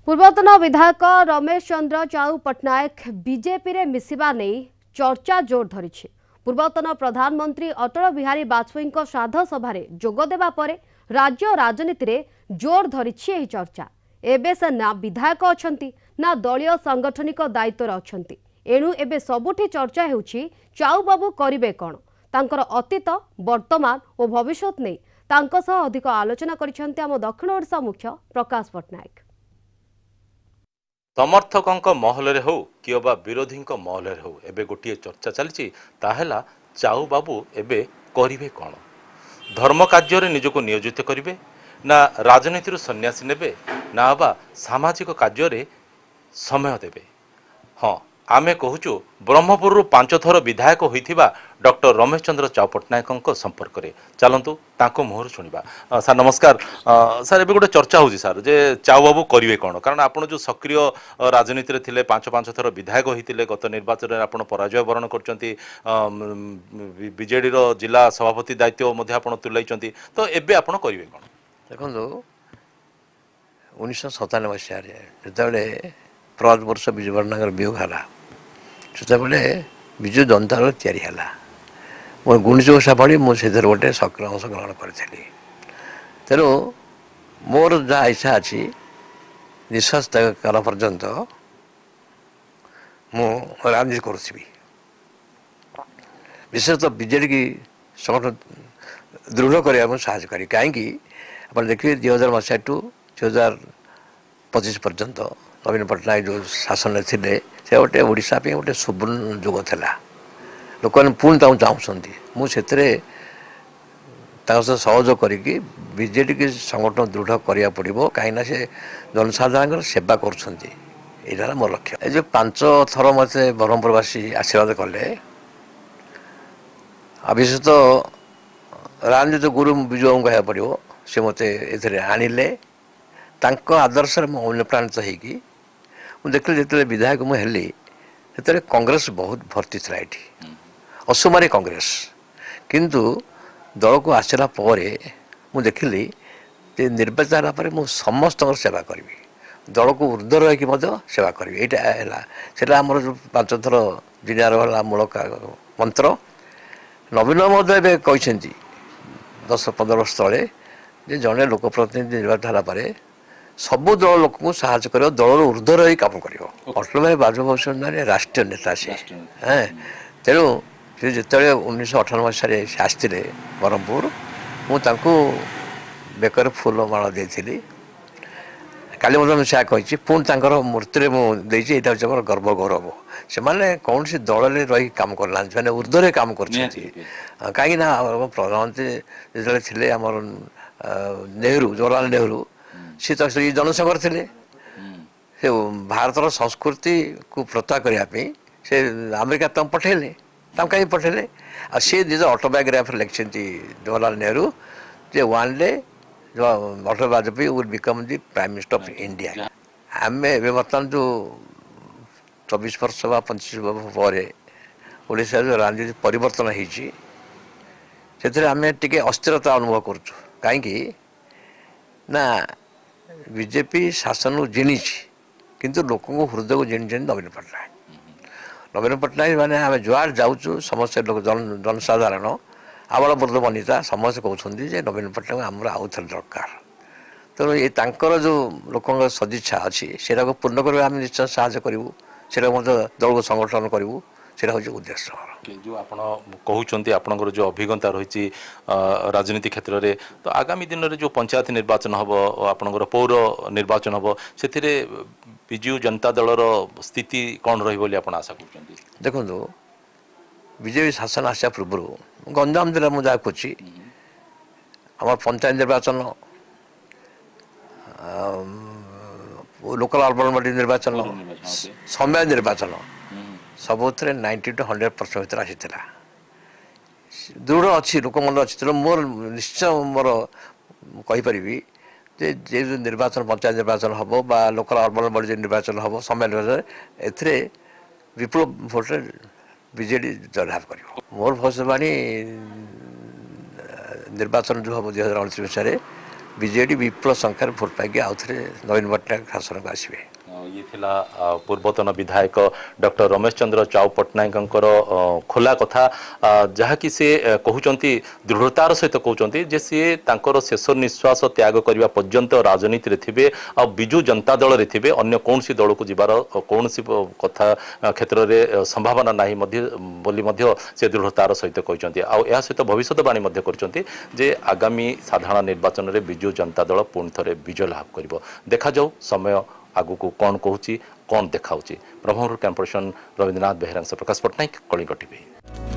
पूर्वतन विधायक रमेश चंद्र चाऊ पट्टनायक बीजेपी रे मिसिबा नहीं चर्चा जोर धरी। पूर्वतन प्रधानमंत्री अटल बिहारी वाजपेयी श्राद्ध सभार जोगदेवा परे राज्य राजनीति रे जोर धरी चर्चा। एबे से ना विधायक अछंती ना दलीय सांगठनिक दायित्व अछंती। एणु एबे सबुठी चर्चा हेउछि चाऊ बाबू करिवे कोन। तांकर अतीत वर्तमान और भविष्यत नहीं तांको सह अधिक आलोचना करिसेंती आम दक्षिण ओडिशा मुख्य प्रकाश पट्टनायक। समर्थकों महल हो कि विरोधी महल हो एबे गोटे चर्चा चली ताहला चाऊ बाबू एबे करिवे कौन। धर्म कार्य निजको नियोजित करिवे ना राजनीति सन्यासी नेबे ना बा सामाजिक कार्य समय देवे। हाँ आमे कहूचु ब्रह्मपुर 5 थर विधायक होइथिबा डॉक्टर रमेश चंद्र चाऊ पट्टनायक संपर्क में चलतु तांको मुहर शुणा। सर नमस्कार। सर एबे गोटे चर्चा होची सर जे चाऊ बाबू करिवे कोन कारण आपण जो सक्रिय राजनीति रे थिले 5 थर विधायक होइतिले गत निर्वाचन रे आपण पराजय वरण करचंती बीजेडी रो जिला सभापति दायित्व मध्ये आपण तुलाइचंती तो एबे आपण करिवे कोन। देखो 1997 मसीह जेतबेले प्रभात वर्ष विजु भटनागर वियोग है से विजु जनता दल तैयारी है मोर गुणिच ओषा पड़ी मुझे गोटे सक्रिय अंशग्रहण करी। तेणु मोर जहाँ इच्छा अच्छी निश्वास त्याग कला पर्यंत मु राजनीति करुवी। विशेषतः बीजेडी की संगठन दृढ़ करने साहय करी कहीं आप देखिए 2000 मसीहा टू 2025 पर्यंत नवीन पट्टनायक जो शासन थे से गोटे ओडिशा पे गोटे सुवर्ण जुग था। लोक मैंने पुणी चाहते मुझे सहयोग करी बीजेडी की संगठन दृढ़ करा पड़ो कहीं से जनसाधारण सेवा कर मोर लक्ष्य। ये जो 5 थर मत ब्रह्मपुरवासी आशीर्वाद कले विशेष राजनीति गुरु विजु कह पड़ो सी मत ए आणिले आदर्श अनुप्राणित होगी देखिए जो विधायक मुझे से कांग्रेस बहुत भर्ती था ये असुमारी कांग्रेस किंतु दल को आसला मु देखिली निर्वाचन पर मु समस्त सेवा करी दल को ऊर्ध्व रही सेवा करी यहाँ आमर जो 5 थर जिला रहा मूल मंत्र। नवीन महोदय कहते 10-15 वर्ष तले जड़े लोकप्रतिनिधि निर्वाचन पर सबू दल लोक को साहय कर दल ऊर्ध्व रही कम कर अटल भाई वाजपेयी राष्ट्रीय नेता से। हाँ तेणु सी जो 1998 मसीह से आसते ब्रह्मपुर मुझे बेकर फूल माला देती काली मुझे कही पुणी मूर्ति मुझे यहाँ गर्व गौरव से कौन सी दल में रही कम करना मैंने ऊर्ध्व कम कर कहीं प्रधानमंत्री जो थे आम नेहरू जवाहरलाल नेहरू सी तो जनसंघर थे से भारत संस्कृति को प्रचार करने से अमेरिका तम पठेले तम कहीं पठेले आ सी निज ऑटोबायोग्राफी लिखिं जवाहरलाल नेहरू जे one day Atal Vajpayee will become the prime minister of India. आम ए बर्तमान जो 24 वर्ष 25 वर्ष पर ओडिशा जो राजनीति परिवर्तन होती आम टे अस्थिरता अनुभव करुँ कहीं ना बीजेपी शासन जिनी किंतु लोक हृदय को जिनी नवीन पट्टनायक माने आम जुआर जाऊँ समस्त लोक जनसाधारण आवाल वृद्ध वनिता समस्त कहते नवीन पट्टनायक आमर आउ थे दरकार। तेणु ये जो लोक सदिच्छा अच्छी से पूर्ण करवा आम निश्चय साहय करूँ से दल को संगठन करूँ से हूँ उद्देश्य। जो आप कहते आपंकर जो अभिज्ञता रही राजनीति क्षेत्र में तो आगामी दिन में जो पंचायत निर्वाचन हम आपंकर पौर निर्वाचन हम से विजु जनता दलर स्थिति कौन रही आप आशा कर देखो बीजेपी शासन आसा पूर्व गंजाम जिला मुझे जहाँ खोजी आम पंचायत निर्वाचन लोकल अर्बन बॉडी निर्वाचन समय निर्वाचन सबुत 90 to 100% भर आसाला दृढ़ अच्छी लोक मन अच्छी तेणु मोर निश्चय मोर कहीपरि जे जो निर्वाचन पंचायत निर्वाचन हम बा लोकल अर्बन बॉडी निर्वाचन हम समय निर्वाचन ए विपुल भोट बीजेडी जयलाभ कर मोर भविष्यवाणी निर्वाचन जो हम 2029 मसीह ବିଜେଡି ବିପୁଳ ସଂଖ୍ୟାରେ ଭୋଟ ପାଇକି ଆଉ ଥରେ ନବୀନ ପଟ୍ଟନାୟକ ଶାସନକୁ ଆସିବେ। ये थिला पूर्वतन विधायक डॉक्टर रमेश चंद्र चाउ पट्टनायकंकर खोला कथा जहाँकि से कहउचंती दृढ़तार सहित कहउचंती जे सी तांकर शेष निश्वास त्याग करबा पर्यंत राजनीति रे थिबे आ बिजु जनता दल रे थिबे अन्य कोनसी दल को जिबार कोनसी कथा क्षेत्र रे संभावना नाही मध्य बोली मध्य से दृढ़तार सहित कहउचंती आ या सहित भविष्यवाणी मध्य करचंती जे आगामी साधारण निर्वाचन रे बिजु जनता दल पुन थरे विजय लाभ करिवो। देखा जाऊ समय आगु को कौन कहूँ कौन देखा ब्रह्मपुर कैंपरेशन रविंद्रनाथ बेहरा से प्रकाश पट्टनायक कलिंग टीवी।